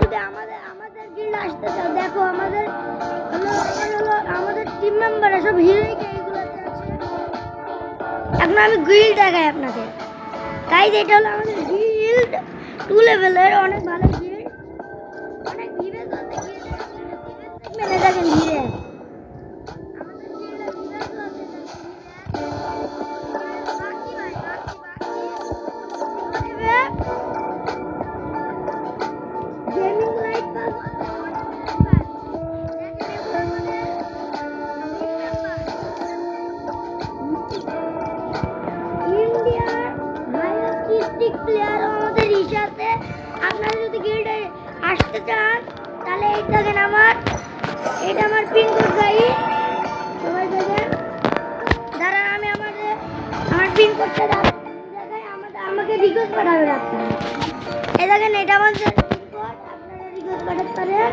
যদি আমাদের আমাদের গিল্ড আসতে চাও, দেখো আমাদের আমাদের টিম মেম্বার সব হিরোইক এইগুলোতে আছে। এখন আমি গিল্ড দেখাই আপনাদের। গাইজ এটা হলো আমাদের গিল্ড 2 লেভেলের, অনেক ভালো গিল্ড, অনেক ভিড়ে চলতে মেনে দেখেন ভিড়ে। গেমিং লাইট পাস ইন্ডিয়ার হাইয়েস্ট স্টিক প্লেয়ার আমাদের ইশাতে। আপনারা যদি গিল্ডে আসতে চান তাহলে এই দেখেন এটা আমার পিন কোড গাইস, সবাই দেখেন। দাঁড়ান আমি আমার পিন কোডটা দেখাই, আমাকে রিকোয়েস্ট পাঠাবেন আপনারা। এই দেখেন এটা আমার পিন কোড, আপনারা রিকোয়েস্ট পাঠাতে পারেন।